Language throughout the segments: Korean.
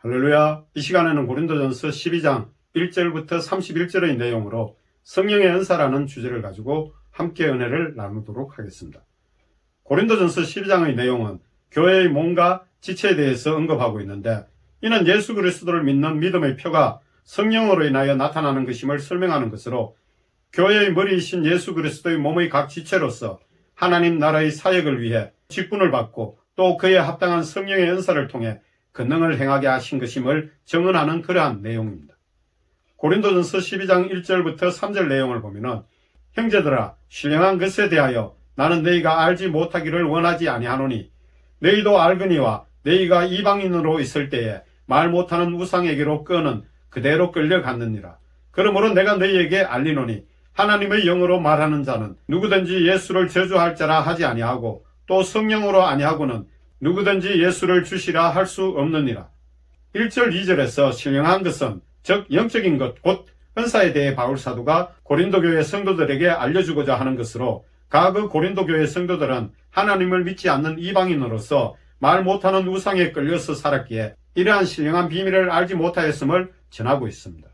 할렐루야. 이 시간에는 고린도전서 12장 1절부터 31절의 내용으로 성령의 은사라는 주제를 가지고 함께 은혜를 나누도록 하겠습니다. 고린도전서 12장의 내용은 교회의 몸과 지체에 대해서 언급하고 있는데, 이는 예수 그리스도를 믿는 믿음의 표가 성령으로 인하여 나타나는 것임을 설명하는 것으로, 교회의 머리이신 예수 그리스도의 몸의 각 지체로서 하나님 나라의 사역을 위해 직분을 받고 또 그에 합당한 성령의 은사를 통해 권능을 행하게 하신 것임을 증언하는 그러한 내용입니다. 고린도전서 12장 1절부터 3절 내용을 보면은, 형제들아, 신령한 것에 대하여 나는 너희가 알지 못하기를 원하지 아니하노니 너희도 알거니와 너희가 이방인으로 있을 때에 말 못하는 우상에게로 끄는 그대로 끌려갔느니라. 그러므로 내가 너희에게 알리노니 하나님의 영으로 말하는 자는 누구든지 예수를 저주할 자라 하지 아니하고 또 성령으로 아니하고는 누구든지 예수를 주시라 할 수 없느니라. 1절 2절에서 신령한 것은 즉 영적인 것 곧 은사에 대해 바울사도가 고린도교회 성도들에게 알려주고자 하는 것으로, 그 고린도교회 성도들은 하나님을 믿지 않는 이방인으로서 말 못하는 우상에 끌려서 살았기에 이러한 신령한 비밀을 알지 못하였음을 전하고 있습니다.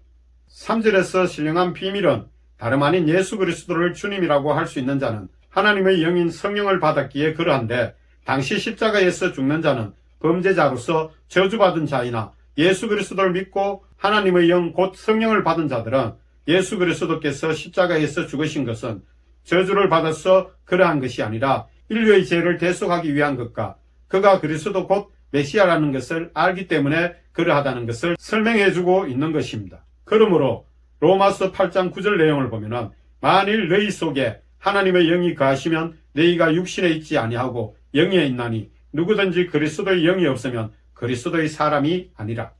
3절에서 신령한 비밀은 다름 아닌 예수 그리스도를 주님이라고 할 수 있는 자는 하나님의 영인 성령을 받았기에 그러한데, 당시 십자가에서 죽는 자는 범죄자로서 저주받은 자이나 예수 그리스도를 믿고 하나님의 영 곧 성령을 받은 자들은 예수 그리스도께서 십자가에서 죽으신 것은 저주를 받아서 그러한 것이 아니라 인류의 죄를 대속하기 위한 것과 그가 그리스도 곧 메시아라는 것을 알기 때문에 그러하다는 것을 설명해주고 있는 것입니다. 그러므로 로마서 8장 9절 내용을 보면은, 만일 너희 속에 하나님의 영이 거하시면 너희가 육신에 있지 아니하고 영에 있나니 누구든지 그리스도의 영이 없으면 그리스도의 사람이 아니라.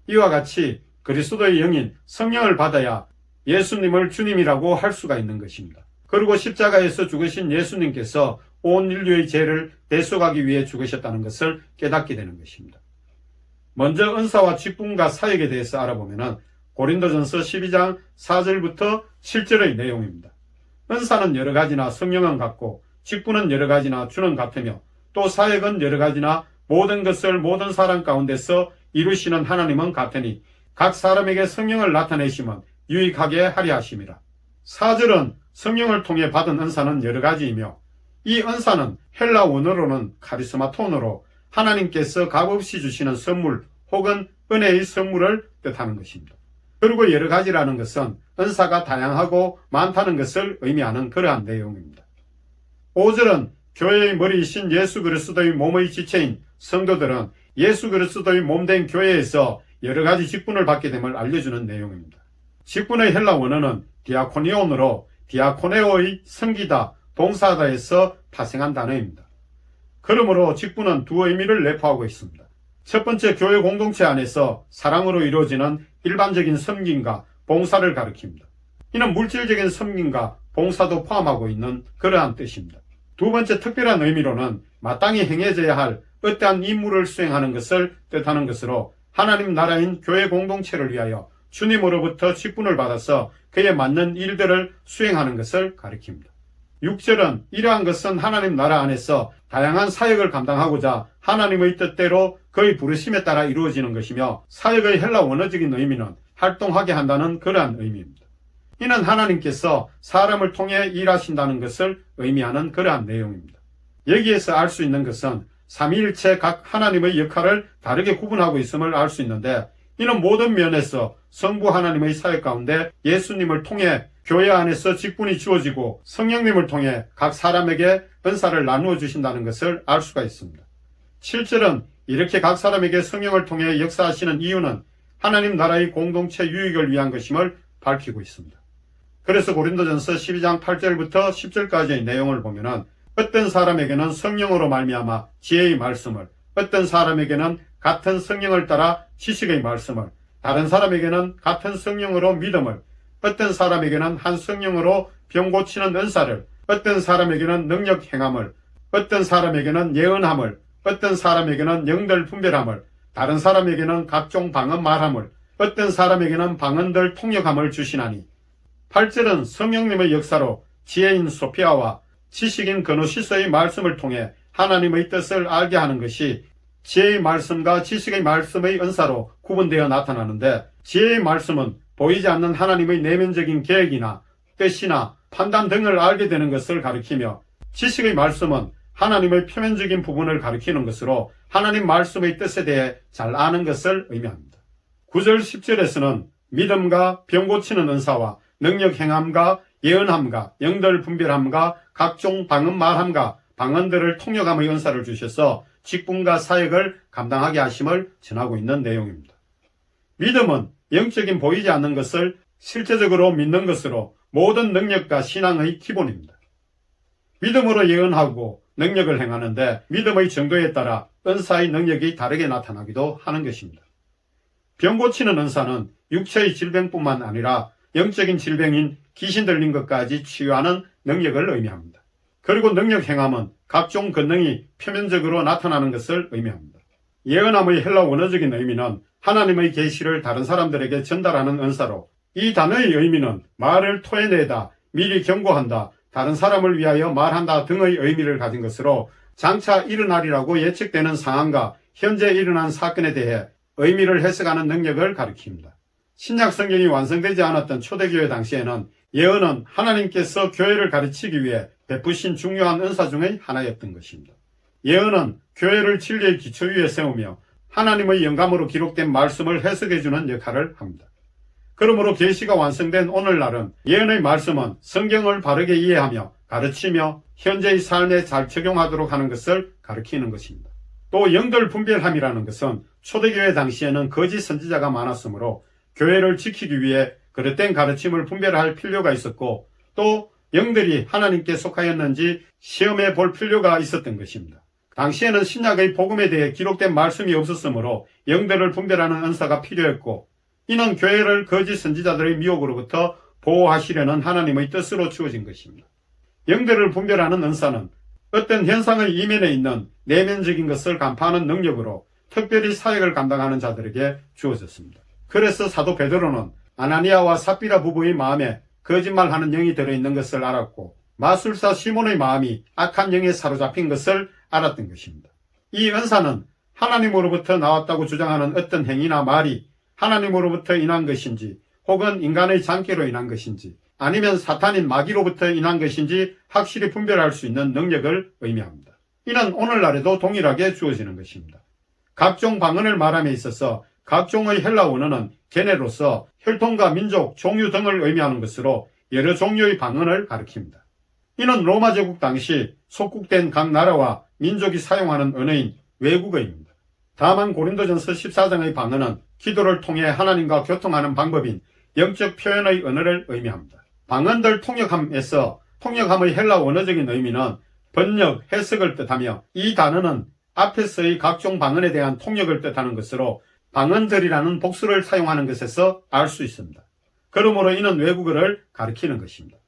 이와 같이 그리스도의 영인 성령을 받아야 예수님을 주님이라고 할 수가 있는 것입니다. 그리고 십자가에서 죽으신 예수님께서 온 인류의 죄를 대속하기 위해 죽으셨다는 것을 깨닫게 되는 것입니다. 먼저 은사와 직분과 사역에 대해서 알아보면 고린도전서 12장 4절부터 7절의 내용입니다. 은사는 여러 가지나 성령은 같고 직분은 여러 가지나 주는 같으며 또 사역은 여러 가지나 모든 것을 모든 사람 가운데서 이루시는 하나님은 같으니 각 사람에게 성령을 나타내시면 유익하게 하려 하심이라. 4절은 성령을 통해 받은 은사는 여러 가지이며, 이 은사는 헬라 원어로는 카리스마톤으로 하나님께서 값없이 주시는 선물 혹은 은혜의 선물을 뜻하는 것입니다. 그리고 여러 가지라는 것은 은사가 다양하고 많다는 것을 의미하는 그러한 내용입니다. 5절은 교회의 머리이신 예수 그리스도의 몸의 지체인 성도들은 예수 그리스도의 몸된 교회에서 여러 가지 직분을 받게 됨을 알려주는 내용입니다. 직분의 헬라 원어는 디아코니온으로 디아코네오의 섬기다, 봉사하다에서 파생한 단어입니다. 그러므로 직분은 두 의미를 내포하고 있습니다. 첫 번째, 교회 공동체 안에서 사랑으로 이루어지는 일반적인 섬김과 봉사를 가리킵니다. 이는 물질적인 섬김과 봉사도 포함하고 있는 그러한 뜻입니다. 두 번째, 특별한 의미로는 마땅히 행해져야 할 어떠한 임무를 수행하는 것을 뜻하는 것으로, 하나님 나라인 교회 공동체를 위하여 주님으로부터 직분을 받아서 그에 맞는 일들을 수행하는 것을 가리킵니다. 6절은 이러한 것은 하나님 나라 안에서 다양한 사역을 감당하고자 하나님의 뜻대로 그의 부르심에 따라 이루어지는 것이며, 사역의 헬라 원어적인 의미는 활동하게 한다는 그러한 의미입니다. 이는 하나님께서 사람을 통해 일하신다는 것을 의미하는 그러한 내용입니다. 여기에서 알 수 있는 것은 삼위일체 각 하나님의 역할을 다르게 구분하고 있음을 알 수 있는데, 이는 모든 면에서 성부 하나님의 사역 가운데 예수님을 통해 교회 안에서 직분이 주어지고 성령님을 통해 각 사람에게 은사를 나누어 주신다는 것을 알 수가 있습니다. 7절은 이렇게 각 사람에게 성령을 통해 역사하시는 이유는 하나님 나라의 공동체 유익을 위한 것임을 밝히고 있습니다. 그래서 고린도전서 12장 8절부터 10절까지의 내용을 보면은, 어떤 사람에게는 성령으로 말미암아 지혜의 말씀을, 어떤 사람에게는 같은 성령을 따라 지식의 말씀을, 다른 사람에게는 같은 성령으로 믿음을, 어떤 사람에게는 한 성령으로 병 고치는 은사를, 어떤 사람에게는 능력 행함을, 어떤 사람에게는 예언함을, 어떤 사람에게는 영들 분별함을, 다른 사람에게는 각종 방언 말함을, 어떤 사람에게는 방언들 통역함을 주시나니. 8절은 성령님의 역사로 지혜인 소피아와 지식인 그노시스의 말씀을 통해 하나님의 뜻을 알게 하는 것이 지혜의 말씀과 지식의 말씀의 은사로 구분되어 나타나는데, 지혜의 말씀은 보이지 않는 하나님의 내면적인 계획이나 뜻이나 판단 등을 알게 되는 것을 가리키며, 지식의 말씀은 하나님의 표면적인 부분을 가리키는 것으로 하나님 말씀의 뜻에 대해 잘 아는 것을 의미합니다. 9절 10절에서는 믿음과 병 고치는 은사와 능력 행함과 예언함과 영들 분별함과 각종 방언 말함과 방언들을 통역함의 은사를 주셔서 직분과 사역을 감당하게 하심을 전하고 있는 내용입니다. 믿음은 영적인 보이지 않는 것을 실제적으로 믿는 것으로 모든 능력과 신앙의 기본입니다. 믿음으로 예언하고 능력을 행하는데 믿음의 정도에 따라 은사의 능력이 다르게 나타나기도 하는 것입니다. 병 고치는 은사는 육체의 질병뿐만 아니라 영적인 질병인 귀신 들린 것까지 치유하는 능력을 의미합니다. 그리고 능력 행함은 각종 권능이 표면적으로 나타나는 것을 의미합니다. 예언함의 헬라 원어적인 의미는 하나님의 계시를 다른 사람들에게 전달하는 은사로, 이 단어의 의미는 말을 토해내다, 미리 경고한다, 다른 사람을 위하여 말한다 등의 의미를 가진 것으로 장차 일어나리라고 예측되는 상황과 현재 일어난 사건에 대해 의미를 해석하는 능력을 가리킵니다. 신약 성경이 완성되지 않았던 초대교회 당시에는 예언은 하나님께서 교회를 가르치기 위해 베푸신 중요한 은사 중의 하나였던 것입니다. 예언은 교회를 진리의 기초 위에 세우며 하나님의 영감으로 기록된 말씀을 해석해주는 역할을 합니다. 그러므로 계시가 완성된 오늘날은 예언의 말씀은 성경을 바르게 이해하며 가르치며 현재의 삶에 잘 적용하도록 하는 것을 가리키는 것입니다. 또 영들 분별함이라는 것은 초대교회 당시에는 거짓 선지자가 많았으므로 교회를 지키기 위해 그릇된 가르침을 분별할 필요가 있었고, 또 영들이 하나님께 속하였는지 시험해 볼 필요가 있었던 것입니다. 당시에는 신약의 복음에 대해 기록된 말씀이 없었으므로 영들을 분별하는 은사가 필요했고, 이는 교회를 거짓 선지자들의 미혹으로부터 보호하시려는 하나님의 뜻으로 주어진 것입니다. 영들을 분별하는 은사는 어떤 현상의 이면에 있는 내면적인 것을 간파하는 능력으로 특별히 사역을 감당하는 자들에게 주어졌습니다. 그래서 사도 베드로는 아나니아와 삽비라 부부의 마음에 거짓말하는 영이 들어있는 것을 알았고, 마술사 시몬의 마음이 악한 영에 사로잡힌 것을 알았던 것입니다. 이 은사는 하나님으로부터 나왔다고 주장하는 어떤 행위나 말이 하나님으로부터 인한 것인지, 혹은 인간의 장기로 인한 것인지, 아니면 사탄인 마귀로부터 인한 것인지 확실히 분별할 수 있는 능력을 의미합니다. 이는 오늘날에도 동일하게 주어지는 것입니다. 각종 방언을 말함에 있어서 각종의 헬라 원어는 개념으로서 혈통과 민족, 종류 등을 의미하는 것으로 여러 종류의 방언을 가리킵니다. 이는 로마 제국 당시 속국된 각 나라와 민족이 사용하는 언어인 외국어입니다. 다만 고린도전서 14장의 방언은 기도를 통해 하나님과 교통하는 방법인 영적 표현의 언어를 의미합니다. 방언들 통역함에서 통역함의 헬라 원어적인 의미는 번역, 해석을 뜻하며, 이 단어는 앞에서의 각종 방언에 대한 통역을 뜻하는 것으로 방언들이라는 복수를 사용하는 것에서 알 수 있습니다. 그러므로 이는 외국어를 가리키는 것입니다.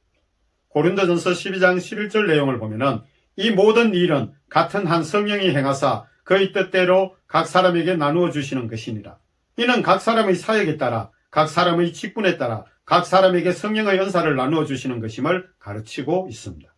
고린도전서 12장 11절 내용을 보면은 이 모든 일은 같은 한 성령이 행하사 그의 뜻대로 각 사람에게 나누어 주시는 것이니라. 이는 각 사람의 사역에 따라, 각 사람의 직분에 따라 각 사람에게 성령의 은사를 나누어 주시는 것임을 가르치고 있습니다.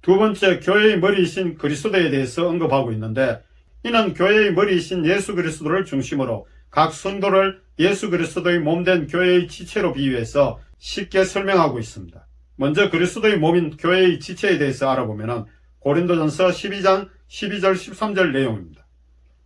두 번째, 교회의 머리이신 그리스도에 대해서 언급하고 있는데, 이는 교회의 머리이신 예수 그리스도를 중심으로 각 성도를 예수 그리스도의 몸된 교회의 지체로 비유해서 쉽게 설명하고 있습니다. 먼저 그리스도의 몸인 교회의 지체에 대해서 알아보면 고린도전서 12장 12절 13절 내용입니다.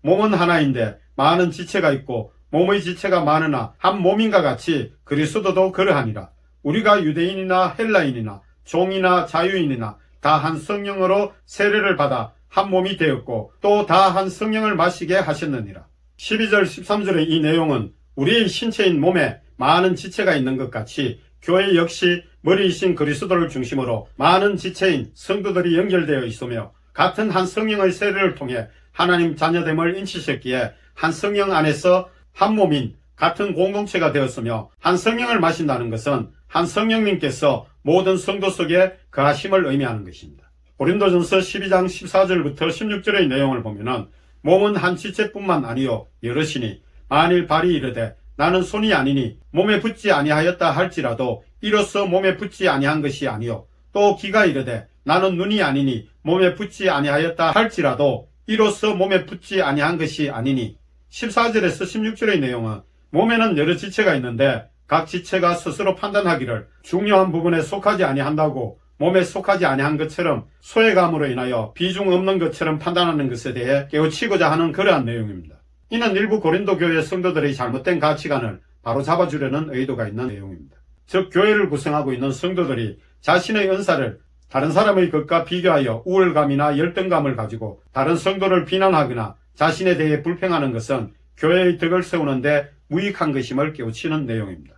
몸은 하나인데 많은 지체가 있고 몸의 지체가 많으나 한 몸인가 같이 그리스도도 그러하니라. 우리가 유대인이나 헬라인이나 종이나 자유인이나 다 한 성령으로 세례를 받아 한 몸이 되었고 또 다 한 성령을 마시게 하셨느니라. 12절 13절의 이 내용은 우리의 신체인 몸에 많은 지체가 있는 것 같이 교회 역시 머리이신 그리스도를 중심으로 많은 지체인 성도들이 연결되어 있으며 같은 한 성령의 세례를 통해 하나님 자녀됨을 인치셨기에 한 성령 안에서 한 몸인 같은 공동체가 되었으며, 한 성령을 마신다는 것은 한 성령님께서 모든 성도 속에 거하심을 의미하는 것입니다. 고린도전서 12장 14절부터 16절의 내용을 보면은 몸은 한 지체뿐만 아니요 여럿이니 만일 발이 이르되 나는 손이 아니니 몸에 붙지 아니하였다 할지라도 이로써 몸에 붙지 아니한 것이 아니요, 또 귀가 이르되 나는 눈이 아니니 몸에 붙지 아니하였다 할지라도 이로써 몸에 붙지 아니한 것이 아니니 14절에서 16절의 내용은 몸에는 여러 지체가 있는데 각 지체가 스스로 판단하기를 중요한 부분에 속하지 아니한다고 몸에 속하지 아니한 것처럼 소외감으로 인하여 비중 없는 것처럼 판단하는 것에 대해 깨우치고자 하는 그러한 내용입니다. 이는 일부 고린도 교회 성도들의 잘못된 가치관을 바로잡아주려는 의도가 있는 내용입니다. 즉 교회를 구성하고 있는 성도들이 자신의 은사를 다른 사람의 것과 비교하여 우월감이나 열등감을 가지고 다른 성도를 비난하거나 자신에 대해 불평하는 것은 교회의 덕을 세우는데 무익한 것임을 깨우치는 내용입니다.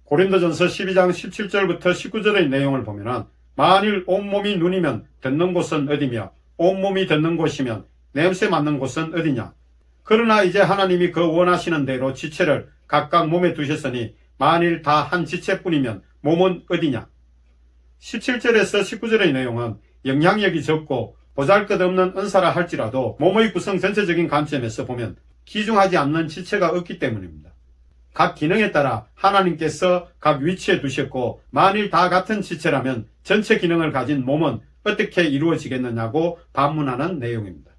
고린도전서 12장 17절부터 19절의 내용을 보면 만일 온몸이 눈이면 듣는 곳은 어디며 온몸이 듣는 곳이면 냄새 맡는 곳은 어디냐. 그러나 이제 하나님이 그 원하시는 대로 지체를 각각 몸에 두셨으니 만일 다 한 지체뿐이면 몸은 어디냐. 17절에서 19절의 내용은 영향력이 적고 보잘것없는 은사라 할지라도 몸의 구성 전체적인 관점에서 보면 기중하지 않는 지체가 없기 때문입니다. 각 기능에 따라 하나님께서 각 위치에 두셨고 만일 다 같은 지체라면 전체 기능을 가진 몸은 어떻게 이루어지겠느냐고 반문하는 내용입니다.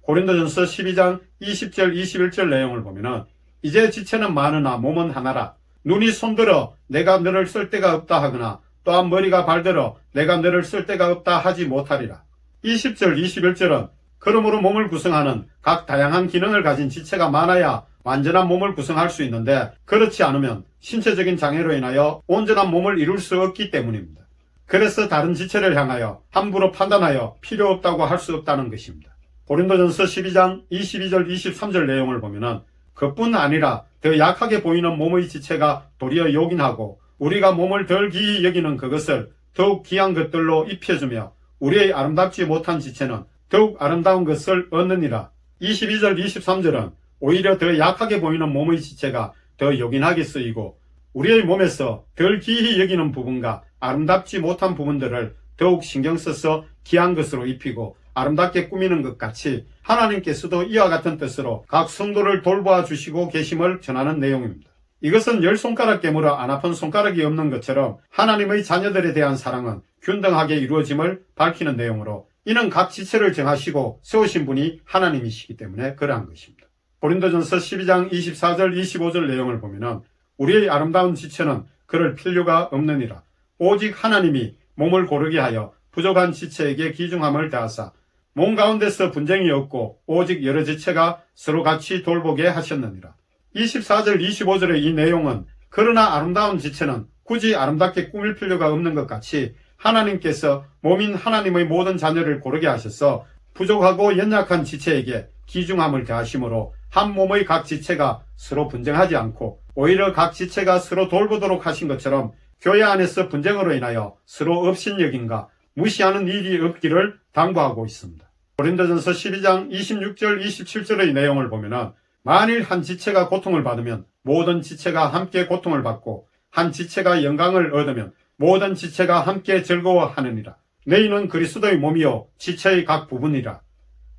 고린도전서 12장 20절 21절 내용을 보면 이제 지체는 많으나 몸은 하나라. 눈이 손들어 내가 너를 쓸 데가 없다 하거나 또한 머리가 발들어 내가 너를 쓸 데가 없다 하지 못하리라. 20절 21절은 그러므로 몸을 구성하는 각 다양한 기능을 가진 지체가 많아야 완전한 몸을 구성할 수 있는데 그렇지 않으면 신체적인 장애로 인하여 온전한 몸을 이룰 수 없기 때문입니다. 그래서 다른 지체를 향하여 함부로 판단하여 필요 없다고 할 수 없다는 것입니다. 고린도전서 12장 22절 23절 내용을 보면 그뿐 아니라 더 약하게 보이는 몸의 지체가 도리어 요긴하고 우리가 몸을 덜 귀히 여기는 그것을 더욱 귀한 것들로 입혀주며 우리의 아름답지 못한 지체는 더욱 아름다운 것을 얻느니라. 22절 23절은 오히려 더 약하게 보이는 몸의 지체가 더 요긴하게 쓰이고 우리의 몸에서 덜 귀히 여기는 부분과 아름답지 못한 부분들을 더욱 신경 써서 귀한 것으로 입히고 아름답게 꾸미는 것 같이 하나님께서도 이와 같은 뜻으로 각 성도를 돌보아 주시고 계심을 전하는 내용입니다. 이것은 10손가락 깨물어 안 아픈 손가락이 없는 것처럼 하나님의 자녀들에 대한 사랑은 균등하게 이루어짐을 밝히는 내용으로 이는 각 지체를 정하시고 세우신 분이 하나님이시기 때문에 그러한 것입니다. 고린도전서 12장 24절 25절 내용을 보면 우리의 아름다운 지체는 그럴 필요가 없느니라. 오직 하나님이 몸을 고르게 하여 부족한 지체에게 귀중함을 다하사 몸 가운데서 분쟁이 없고 오직 여러 지체가 서로 같이 돌보게 하셨느니라. 24절 25절의 이 내용은 그러나 아름다운 지체는 굳이 아름답게 꾸밀 필요가 없는 것 같이 하나님께서 몸인 하나님의 모든 자녀를 고르게 하셔서 부족하고 연약한 지체에게 귀중함을 더하심으로 한 몸의 각 지체가 서로 분쟁하지 않고 오히려 각 지체가 서로 돌보도록 하신 것처럼 교회 안에서 분쟁으로 인하여 서로 업신여김과 무시하는 일이 없기를 당부하고 있습니다. 고린도전서 12장 26절 27절의 내용을 보면 만일 한 지체가 고통을 받으면 모든 지체가 함께 고통을 받고 한 지체가 영광을 얻으면 모든 지체가 함께 즐거워하느니라. 너희는 그리스도의 몸이요 지체의 각 부분이라.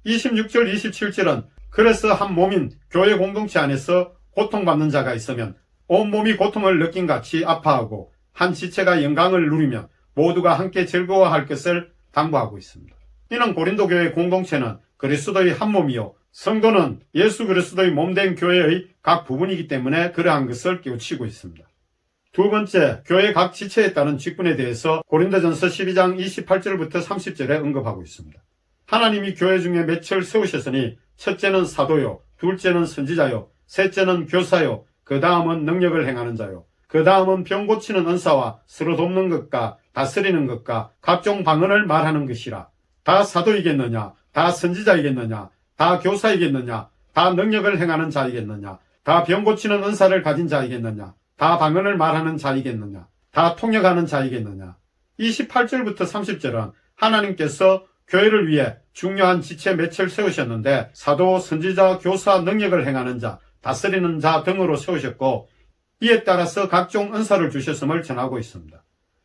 26절 27절은 그래서 한 몸인 교회 공동체 안에서 고통받는 자가 있으면 온몸이 고통을 느낀 같이 아파하고 한 지체가 영광을 누리면 모두가 함께 즐거워할 것을 당부하고 있습니다. 이는 고린도 교회 공동체는 그리스도의 한 몸이요 성도는 예수 그리스도의 몸된 교회의 각 부분이기 때문에 그러한 것을 깨우치고 있습니다. 두 번째, 교회 각 지체에 따른 직분에 대해서 고린도전서 12장 28절부터 30절에 언급하고 있습니다. 하나님이 교회 중에 맺을 세우셨으니 첫째는 사도요, 둘째는 선지자요, 셋째는 교사요, 그 다음은 능력을 행하는 자요, 그 다음은 병 고치는 은사와 서로 돕는 것과 다스리는 것과 각종 방언을 말하는 것이라. 다 사도이겠느냐, 다 선지자이겠느냐, 다 교사이겠느냐, 다 능력을 행하는 자이겠느냐, 다 병 고치는 은사를 가진 자이겠느냐, 다 방언을 말하는 자이겠느냐, 다 통역하는 자이겠느냐. 28절부터 30절은 하나님께서 교회를 위해 중요한 지체 맺을 세우셨는데 사도, 선지자, 교사, 능력을 행하는 자, 다스리는 자 등으로 세우셨고 이에 따라서 각종 은사를 주셨음을 전하고 있습니다.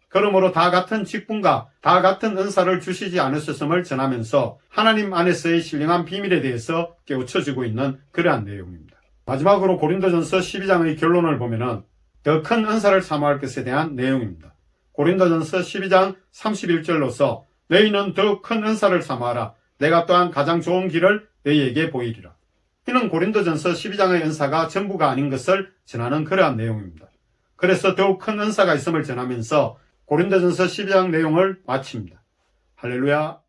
그러므로 다 같은 직분과 다 같은 은사를 주시지 않으셨음을 전하면서 하나님 안에서의 신령한 비밀에 대해서 깨우쳐지고 있는 그러한 내용입니다. 마지막으로 고린도전서 12장의 결론을 보면은 더 큰 은사를 사모할 것에 대한 내용입니다. 고린도전서 12장 31절로서 너희는 더 큰 은사를 사모하라. 내가 또한 가장 좋은 길을 너희에게 보이리라. 이는 고린도전서 12장의 은사가 전부가 아닌 것을 전하는 그러한 내용입니다. 그래서 더욱 큰 은사가 있음을 전하면서 고린도전서 12장 내용을 마칩니다. 할렐루야.